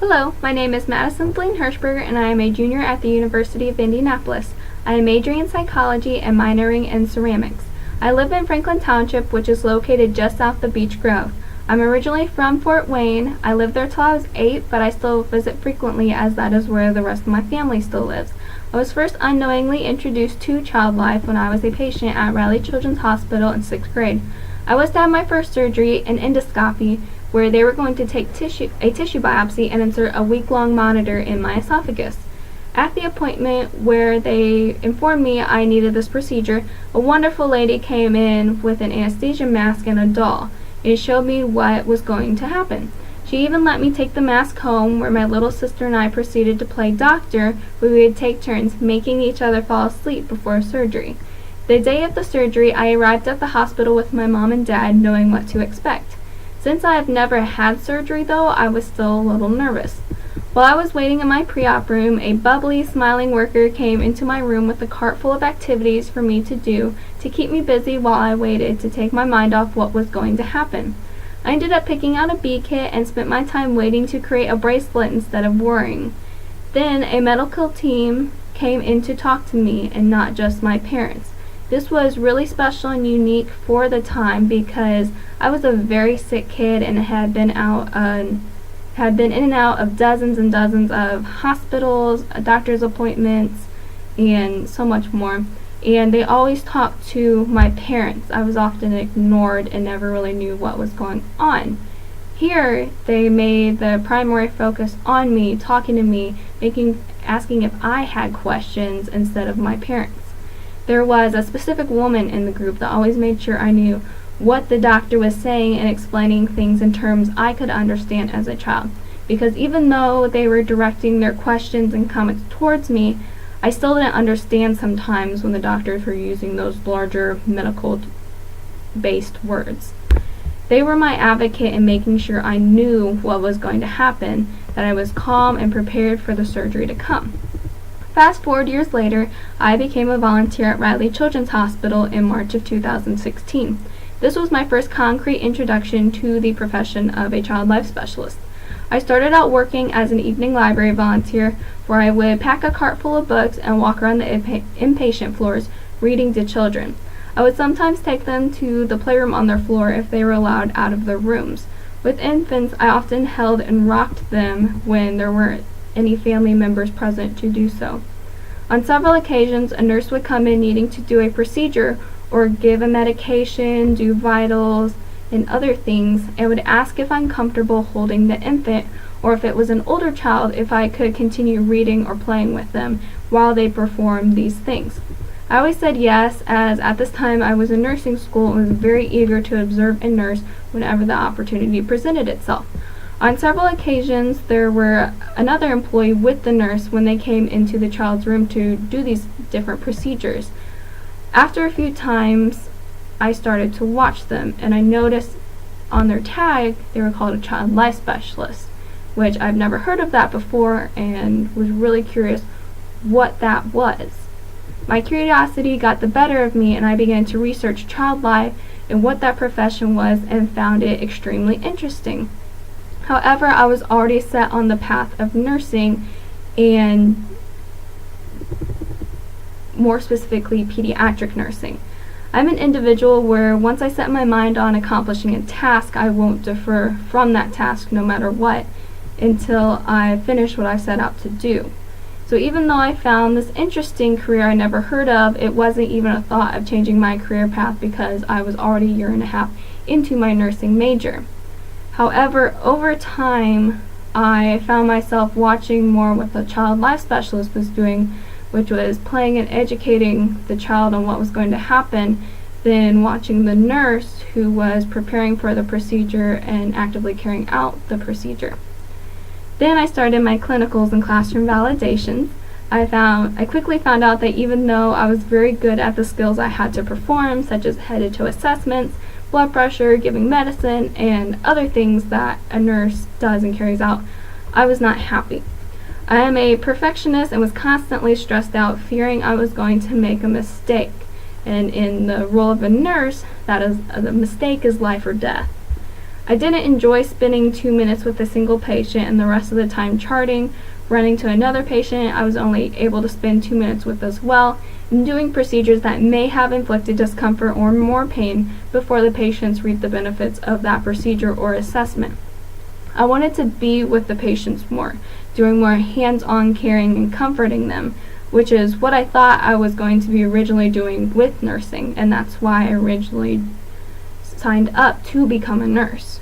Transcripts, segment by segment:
Hello, my name is Madison Thleen Hirschberger and I am a junior at the University of Indianapolis. I am majoring in psychology and minoring in ceramics. I live in Franklin Township, which is located just south of Beech Grove. I'm originally from Fort Wayne. I lived there till I was 8, but I still visit frequently as that is where the rest of my family still lives. I was first unknowingly introduced to child life when I was a patient at Riley Children's Hospital in 6th grade. I was to have my first surgery, an endoscopy, where they were going to take a tissue biopsy and insert a week-long monitor in my esophagus. At the appointment where they informed me I needed this procedure, a wonderful lady came in with an anesthesia mask and a doll. It showed me what was going to happen. She even let me take the mask home, where my little sister and I proceeded to play doctor, where we would take turns making each other fall asleep before surgery. The day of the surgery, I arrived at the hospital with my mom and dad, knowing what to expect. Since I have never had surgery, though, I was still a little nervous. While I was waiting in my pre-op room, a bubbly, smiling worker came into my room with a cart full of activities for me to do to keep me busy while I waited to take my mind off what was going to happen. I ended up picking out a bee kit and spent my time waiting to create a bracelet instead of worrying. Then a medical team came in to talk to me, and not just my parents. This was really special and unique for the time because I was a very sick kid and had been in and out of dozens and dozens of hospitals, doctor's appointments, and so much more. And they always talked to my parents. I was often ignored and never really knew what was going on. Here, they made the primary focus on me, talking to me, asking if I had questions instead of my parents. There was a specific woman in the group that always made sure I knew what the doctor was saying and explaining things in terms I could understand as a child. Because even though they were directing their questions and comments towards me, I still didn't understand sometimes when the doctors were using those larger medical-based words. They were my advocate in making sure I knew what was going to happen, that I was calm and prepared for the surgery to come. Fast forward years later, I became a volunteer at Riley Children's Hospital in March of 2016. This was my first concrete introduction to the profession of a child life specialist. I started out working as an evening library volunteer, where I would pack a cart full of books and walk around the inpatient floors reading to children. I would sometimes take them to the playroom on their floor if they were allowed out of their rooms. With infants, I often held and rocked them when there weren't any family members present to do so. On several occasions, a nurse would come in needing to do a procedure or give a medication, do vitals, and other things, and would ask if I'm comfortable holding the infant, or if it was an older child, if I could continue reading or playing with them while they performed these things. I always said yes, as at this time I was in nursing school and was very eager to observe and nurse whenever the opportunity presented itself. On several occasions, there were another employee with the nurse when they came into the child's room to do these different procedures. After a few times, I started to watch them, and I noticed on their tag they were called a child life specialist, which I've never heard of that before and was really curious what that was. My curiosity got the better of me, and I began to research child life and what that profession was and found it extremely interesting. However, I was already set on the path of nursing, and more specifically pediatric nursing. I'm an individual where once I set my mind on accomplishing a task, I won't defer from that task no matter what until I finish what I set out to do. So even though I found this interesting career I never heard of, it wasn't even a thought of changing my career path because I was already a year and a half into my nursing major. However, over time, I found myself watching more what the child life specialist was doing, which was playing and educating the child on what was going to happen, than watching the nurse who was preparing for the procedure and actively carrying out the procedure. Then I started my clinicals and classroom validations. I quickly found out that even though I was very good at the skills I had to perform, such as head-to-toe assessments, blood pressure, giving medicine, and other things that a nurse does and carries out, I was not happy. I am a perfectionist and was constantly stressed out, fearing I was going to make a mistake. And in the role of a nurse, that is, a mistake is life or death. I didn't enjoy spending 2 minutes with a single patient and the rest of the time charting, running to another patient I was only able to spend 2 minutes with as well, and doing procedures that may have inflicted discomfort or more pain before the patients reap the benefits of that procedure or assessment. I wanted to be with the patients more, doing more hands-on caring and comforting them, which is what I thought I was going to be originally doing with nursing, and that's why I originally signed up to become a nurse.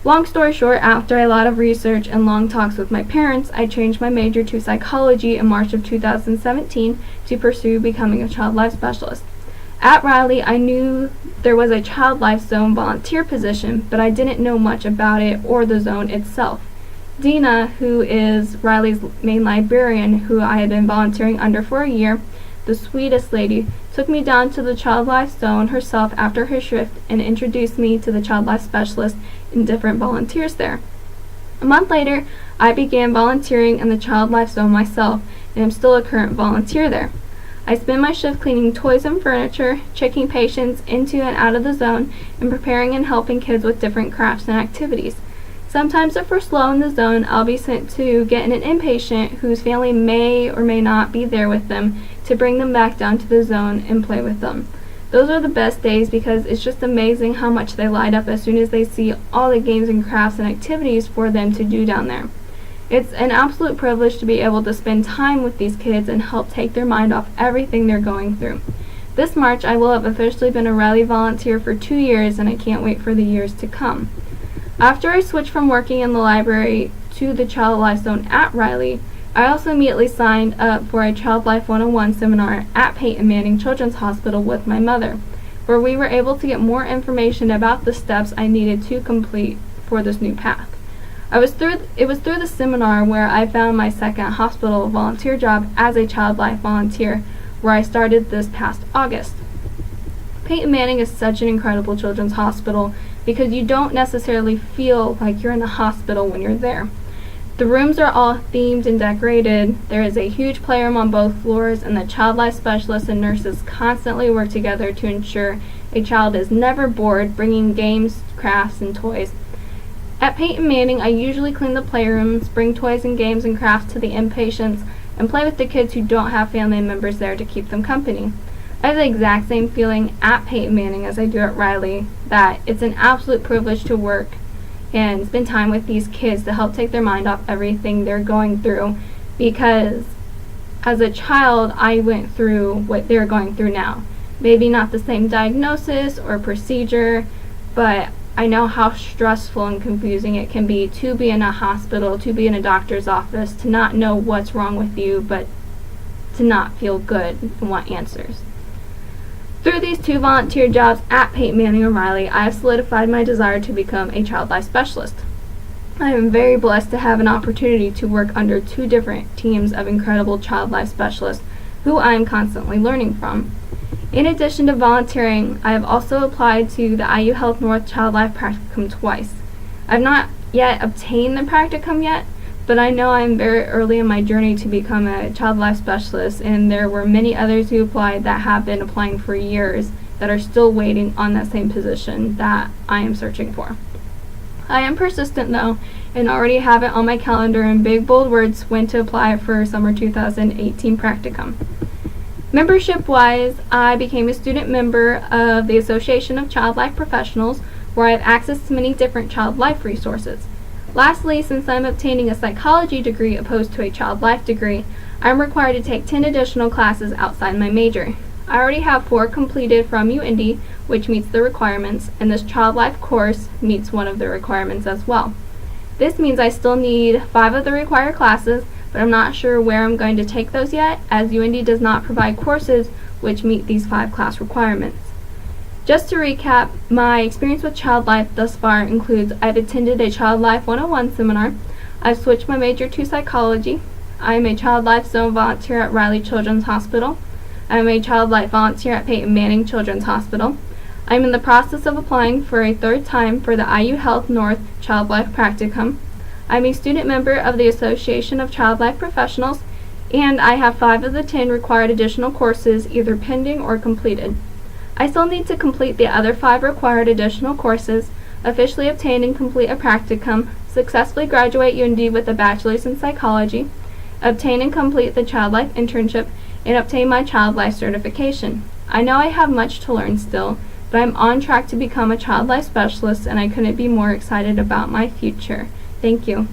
Long story short, after a lot of research and long talks with my parents, I changed my major to psychology in March of 2017 to pursue becoming a child life specialist. At Riley, I knew there was a child life zone volunteer position, but I didn't know much about it or the zone itself. Dina, who is Riley's main librarian, who I had been volunteering under for a year, the sweetest lady, took me down to the child life zone herself after her shift and introduced me to the child life specialist and different volunteers there. A month later, I began volunteering in the child life zone myself, and am still a current volunteer there. I spend my shift cleaning toys and furniture, checking patients into and out of the zone, and preparing and helping kids with different crafts and activities. Sometimes if we're slow in the zone, I'll be sent to get an inpatient whose family may or may not be there with them to bring them back down to the zone and play with them. Those are the best days because it's just amazing how much they light up as soon as they see all the games and crafts and activities for them to do down there. It's an absolute privilege to be able to spend time with these kids and help take their mind off everything they're going through. This March, I will have officially been a Riley volunteer for 2 years, and I can't wait for the years to come. After I switched from working in the library to the Child Life Zone at Riley, I also immediately signed up for a Child Life 101 seminar at Peyton Manning Children's Hospital with my mother, where we were able to get more information about the steps I needed to complete for this new path. It was through the seminar where I found my second hospital volunteer job as a child life volunteer, where I started this past August. Peyton Manning is such an incredible children's hospital because you don't necessarily feel like you're in the hospital when you're there. The rooms are all themed and decorated. There is a huge playroom on both floors, and the child life specialists and nurses constantly work together to ensure a child is never bored, bringing games, crafts, and toys. At Peyton Manning, I usually clean the playrooms, bring toys and games and crafts to the inpatients, and play with the kids who don't have family members there to keep them company. I have the exact same feeling at Peyton Manning as I do at Riley, that it's an absolute privilege to work and spend time with these kids to help take their mind off everything they're going through, because as a child, I went through what they're going through now. Maybe not the same diagnosis or procedure, but I know how stressful and confusing it can be to be in a hospital, to be in a doctor's office, to not know what's wrong with you, but to not feel good and want answers. Through these 2 volunteer jobs at Peyton Manning and Riley, I have solidified my desire to become a child life specialist. I am very blessed to have an opportunity to work under 2 different teams of incredible child life specialists who I am constantly learning from. In addition to volunteering, I have also applied to the IU Health North Child Life Practicum twice. I've not yet obtained the practicum yet, but I know I'm very early in my journey to become a child life specialist, and there were many others who applied that have been applying for years that are still waiting on that same position that I am searching for. I am persistent though, and already have it on my calendar in big bold words when to apply for summer 2018 practicum. Membership-wise, I became a student member of the Association of Child Life Professionals, where I have access to many different child life resources. Lastly, since I'm obtaining a psychology degree opposed to a child life degree, I'm required to take 10 additional classes outside my major. I already have 4 completed from UIndy, which meets the requirements, and this child life course meets one of the requirements as well. This means I still need 5 of the required classes, but I'm not sure where I'm going to take those yet, as UIndy does not provide courses which meet these 5 class requirements. Just to recap, my experience with child life thus far includes I've attended a Child Life 101 seminar, I've switched my major to psychology, I am a Child Life Zone volunteer at Riley Children's Hospital, I am a Child Life volunteer at Peyton Manning Children's Hospital, I am in the process of applying for a 3rd time for the IU Health North Child Life Practicum, I'm a student member of the Association of Child Life Professionals, and I have 5 of the 10 required additional courses either pending or completed. I still need to complete the other 5 required additional courses, officially obtain and complete a practicum, successfully graduate UND with a bachelor's in psychology, obtain and complete the child life internship, and obtain my child life certification. I know I have much to learn still, but I'm on track to become a child life specialist, and I couldn't be more excited about my future. Thank you.